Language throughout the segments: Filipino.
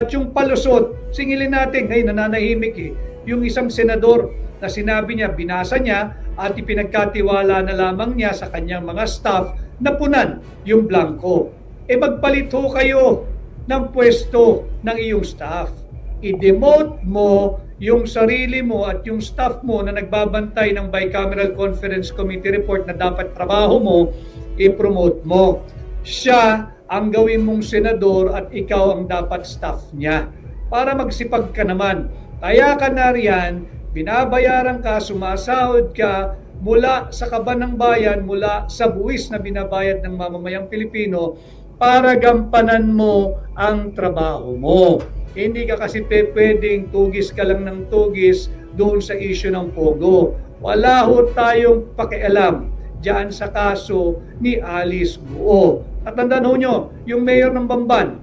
At yung palusot, singilin natin, ngayon nananahimik yung isang senador na sinabi niya, binasa niya at ipinagkatiwala na lamang niya sa kanyang mga staff na punan yung blanco. Magpalit ho kayo ng pwesto ng iyong staff. I-demote mo yung sarili mo at yung staff mo na nagbabantay ng Bicameral Conference Committee report na dapat trabaho mo, i-promote mo. Siya ang gawin mong senador at ikaw ang dapat staff niya para magsipag ka naman. Kaya ka na riyan, binabayaran ka, sumasahod ka mula sa kaban ng bayan, mula sa buwis na binabayad ng mamamayang Pilipino para gampanan mo ang trabaho mo. Hindi ka kasi pwedeng tugis ka lang ng tugis doon sa issue ng Pogo. Wala ho tayong pakialam diyan sa kaso ni Alice Guo. At tandaan ho nyo, yung mayor ng Bamban,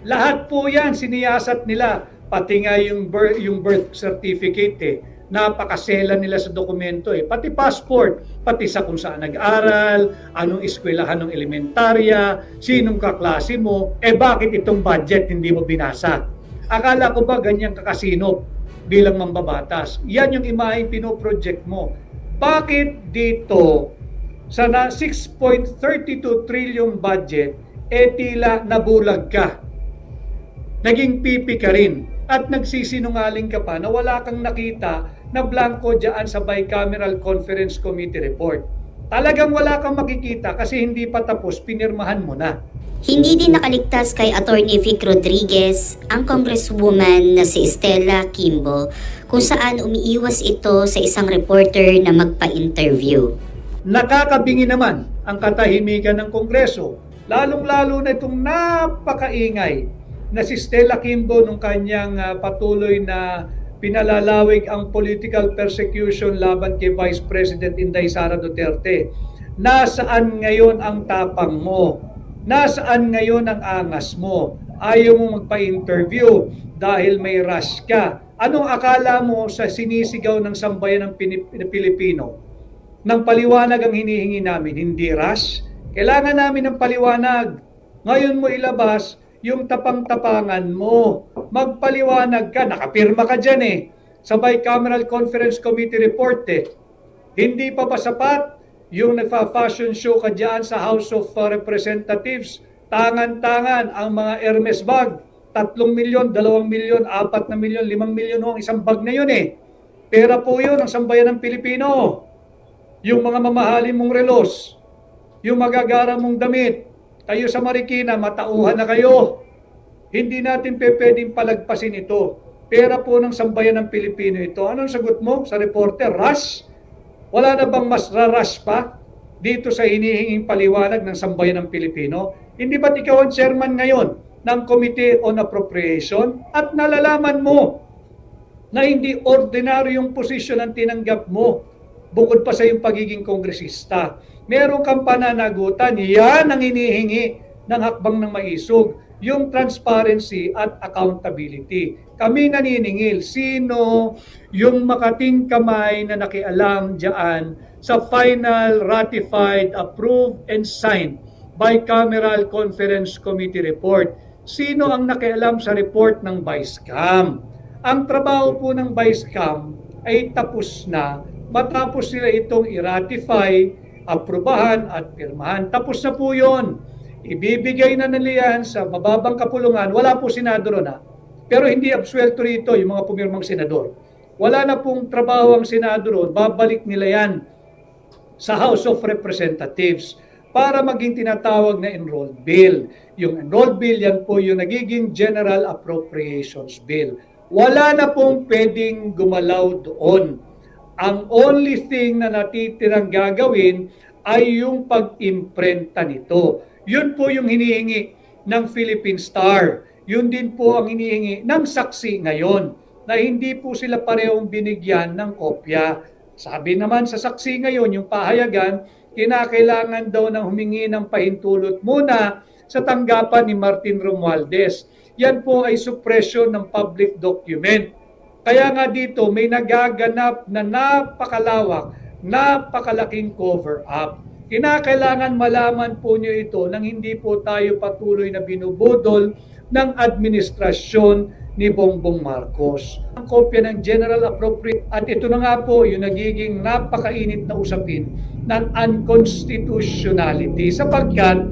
lahat po yan siniyasat nila, pati nga yung birth certificate napakasela nila sa dokumento pati passport, pati sa kung saan nag-aral, anong eskwelahan ng elementarya, sinong kaklase mo, bakit itong budget hindi mo binasa? Akala ko ba ganyan kakasinop bilang mambabatas? Yan yung imaheng pinoproject mo. Bakit dito sa 6.32 trillion budget, tila nabulag ka? Naging pipi ka rin at nagsisinungaling ka pa na wala kang nakita na blanco dyan sa Bicameral Conference Committee report. Talagang wala kang makikita kasi hindi pa tapos, pinirmahan mo na. Hindi din nakaligtas kay Attorney Vic Rodriguez ang congresswoman na si Stella Kimbo kung saan umiiwas ito sa isang reporter na magpa-interview. Nakakabingi naman ang katahimikan ng Kongreso, lalong-lalo na itong napakaingay na si Stella Kimbo nung kanyang patuloy na pinalalawig ang political persecution laban kay Vice President Inday Sara Duterte. Nasaan ngayon ang tapang mo? Nasaan ngayon ang angas mo? Ayaw mo magpa-interview dahil may rush ka. Anong akala mo sa sinisigaw ng sambayan ng Pilipino? Nang paliwanag ang hinihingi namin, hindi rush. Kailangan namin ng paliwanag. Ngayon mo ilabas yung tapang-tapangan mo. Magpaliwanag ka, nakapirma ka dyan sa Bicameral Conference Committee report Hindi pa ba sapat yung nagfa-fashion show ka dyan sa House of Representatives? Tangan-tangan ang mga Hermes bag. 3 milyon, 2 milyon, 4 na milyon, 5 milyon ang isang bag na yun Pera po yun ang sambayan ng Pilipino. Yung mga mamahalin mong relos, yung magagara mong damit, kayo sa Marikina, matauhan na kayo. Hindi natin pwedeng palagpasin ito. Pera po ng sambayan ng Pilipino ito. Anong sagot mo sa reporter? Rush? Wala na bang mas rush pa dito sa hinihinging paliwanag ng sambayan ng Pilipino? Hindi ba't ikaw ang chairman ngayon ng Committee on Appropriation at nalalaman mo na hindi ordinaryong posisyon ang tinanggap mo bukod pa sa iyong pagiging kongresista? Meron kang pananagutan, yan ang hinihingi ng hakbang ng maisog, yung transparency at accountability. Kami naniningil, sino yung makating kamay na nakialam dyan sa final ratified, approved, and signed Bicameral Conference Committee report? Sino ang nakialam sa report ng Vicecam? Ang trabaho po ng Vicecam ay tapos na matapos nila itong i-ratify, aprubahan at pirmahan. Tapos na po yun. Ibibigay na nila yan sa mababang kapulungan. Wala po senado ron Pero hindi absuelto rito yung mga pumirmang senador. Wala na pong trabaho ang senado ron. Babalik nila yan sa House of Representatives para maging tinatawag na enrolled bill. Yung enrolled bill, yan po yung nagiging General Appropriations Bill. Wala na pong pwedeng gumalaw doon. Ang only thing na natitirang gagawin ay yung pag-imprenta nito. Yun po yung hinihingi ng Philippine Star. Yun din po ang hinihingi ng saksi ngayon na hindi po sila parehong binigyan ng kopya. Sabi naman sa saksi ngayon, yung pahayagan, kinakailangan daw ng humingi ng pahintulot muna sa tanggapan ni Martin Romualdez. Yan po ay suppression ng public document. Kaya nga dito may nagaganap na napakalawak, napakalaking cover-up. Kinakailangan malaman po nyo ito nang hindi po tayo patuloy na binubudol ng administrasyon ni Bongbong Marcos. Ang kopya ng General Appropriate at ito na nga po yung nagiging napakainit na usapin ng unconstitutionality sapagkat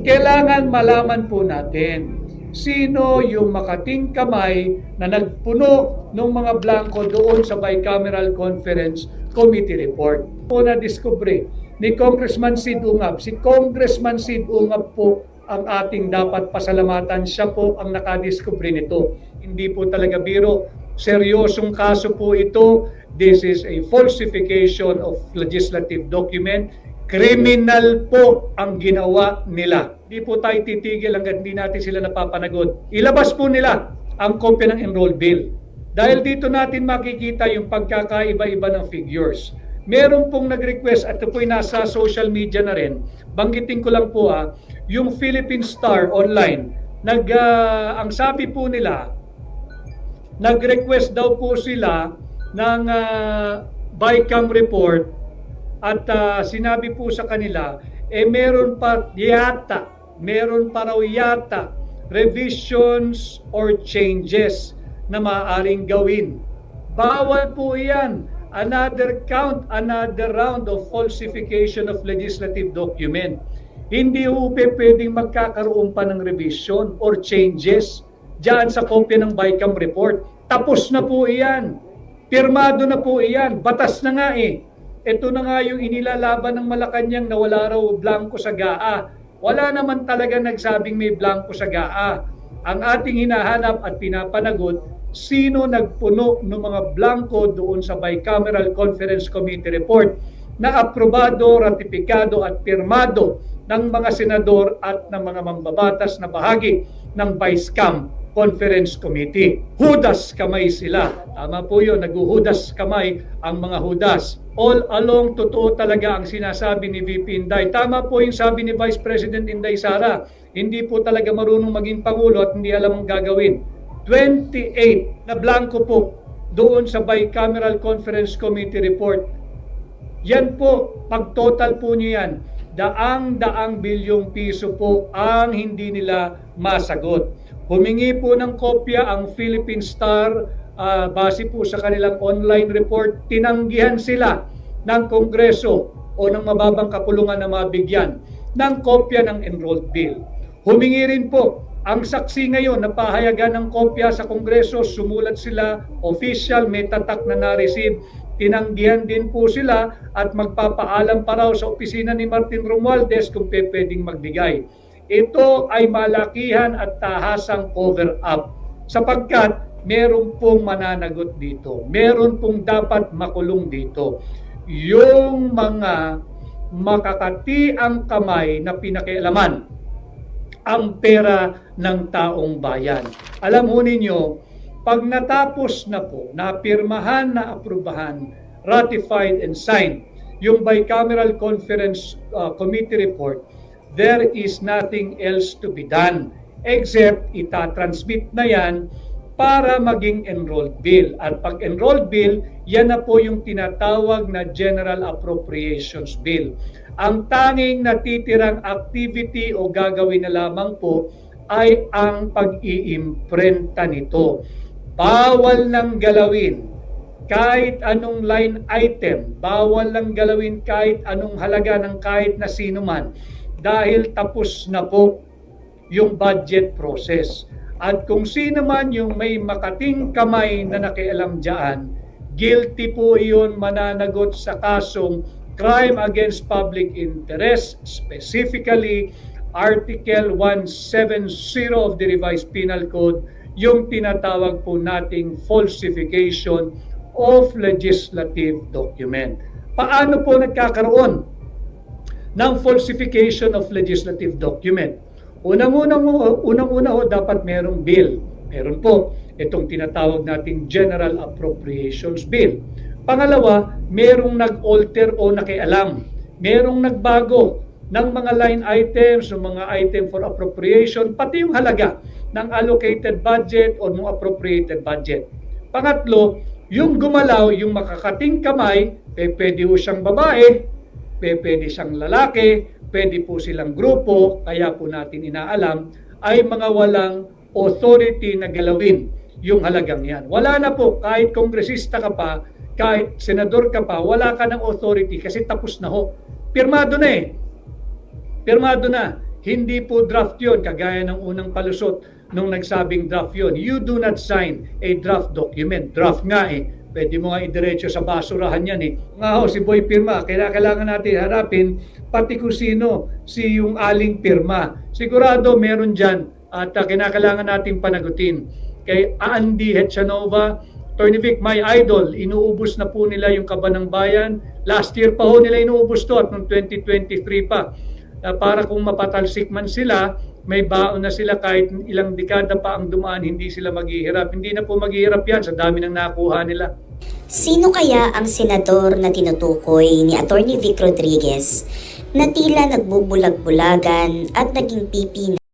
kailangan malaman po natin sino yung makating kamay na nagpuno ng mga blanco doon sa Bicameral Conference Committee report. Po na-discover ni Congressman Sid Ungab. Si Congressman Sid Ungab po ang ating dapat pasalamatan. Siya po ang nakadiscover nito. Hindi po talaga biro. Seryosong kaso po ito. This is a falsification of legislative document. Criminal po ang ginawa nila. Hindi po tayo titigil hanggang hindi natin sila napapanagot. Ilabas po nila ang kopya ng enrolled bill. Dahil dito natin makikita yung pagkakaiba-iba ng figures. Meron pong nag-request at ito po'y nasa social media na rin. Banggitin ko lang po yung Philippine Star online. Ang sabi po nila, nag-request daw po sila ng BICAM report at sinabi po sa kanila, meron pa raw yata revisions or changes na maaaring gawin. Bawal po yan. Another count, another round of falsification of legislative document. Hindi po pwedeng magkakaroon pa ng revision or changes dyan sa kopya ng BICAM report. Tapos na po iyan. Pirmado na po iyan. Batas na nga eh. Ito na nga yung inilalaban ng Malacanang na wala raw blanco sa GAA. Wala naman talaga nagsabing may blanco sa GAA. Ang ating hinahanap at pinapanagot, sino nagpuno ng mga blanco doon sa Bicameral Conference Committee report na aprobado, ratipikado at pirmado ng mga senador at ng mga mambabatas na bahagi ng BICAM Conference Committee. Hudas kamay sila. Tama po yun, naghuhudas kamay ang mga hudas. All along, totoo talaga ang sinasabi ni VP Inday. Tama po yung sabi ni Vice President Inday Sara. Hindi po talaga marunong maging Pangulo at hindi alam ang gagawin. 28 na blanco po doon sa Bicameral Conference Committee report. Yan po, pag total po nyo yan, daang bilyong piso po ang hindi nila masagot. Humingi po ng kopya ang Philippine Star base po sa kanilang online report. Tinanggihan sila ng Kongreso o ng mababang kapulungan na mabigyan ng kopya ng enrolled bill. Humingi rin po ang saksi ngayon na pahayagan ng kopya sa Kongreso, sumulat sila, official, may tatak na na-receive. Tinanggihan din po sila at magpapaalam pa raw sa opisina ni Martin Romualdez kung pwedeng magbigay. Ito ay malakihan at tahasang cover-up sapagkat meron pong mananagot dito. Meron pong dapat makulong dito. Yung mga makakatiang kamay na pinakialaman ang pera ng taong bayan. Alam ho ninyo, pag natapos na po, napirmahan, na aprubahan, ratified and signed yung Bicameral Conference Committee report, there is nothing else to be done except itatransmit na yan para maging enrolled bill. At pag enrolled bill, yan na po yung tinatawag na General Appropriations Bill. Ang tanging natitirang activity o gagawin na lamang po ay ang pag-iimprenta nito. Bawal nang galawin kahit anong line item, bawal nang galawin kahit anong halaga ng kahit na sino man dahil tapos na po yung budget process. At kung sino man yung may makating kamay na nakialam dyan, guilty po iyon, mananagot sa kasong crime against public interest, specifically Article 170 of the Revised Penal Code, yung tinatawag po nating falsification of legislative document. Paano po nagkakaroon ng falsification of legislative document? Unang-una ho, dapat merong bill. Meron po itong tinatawag nating General Appropriations Bill. Pangalawa, merong nag-alter o nakialam. Merong nagbago ng mga line items, ng mga item for appropriation, pati yung halaga ng allocated budget o ng appropriated budget. Pangatlo, yung gumalaw, yung makakating kamay, pwede po siyang babae, pwede siyang lalaki, pwede po silang grupo, kaya po natin inaalam, ay mga walang authority na galawin yung halagang yan. Wala na po, kahit kongresista ka pa, kahit senador ka pa, wala ka ng authority kasi tapos na ho. Pirmado na eh. Pirmado na. Hindi po draft yun, kagaya ng unang palusot nung nagsabing draft yun. You do not sign a draft document. Draft nga eh. Pwede mo nga idiretso sa basurahan yan eh. Nga ho, si Boy pirma. Kailangan natin harapin pati kung sino si yung aling pirma. Sigurado meron dyan at kinakailangan natin panagutin. Kay Andy Hetchanova, Attorney Vic, my idol, inuubos na po nila yung Kaba ng Bayan. Last year pa ho nila inuubos to at noong 2023 pa. Para kung mapatalsik man sila, may baon na sila kahit ilang dekada pa ang dumaan, hindi sila maghihirap. Hindi na po maghihirap yan sa dami ng nakuha nila. Sino kaya ang senador na tinutukoy ni Attorney Vic Rodriguez na tila nagbubulag-bulagan at naging pipi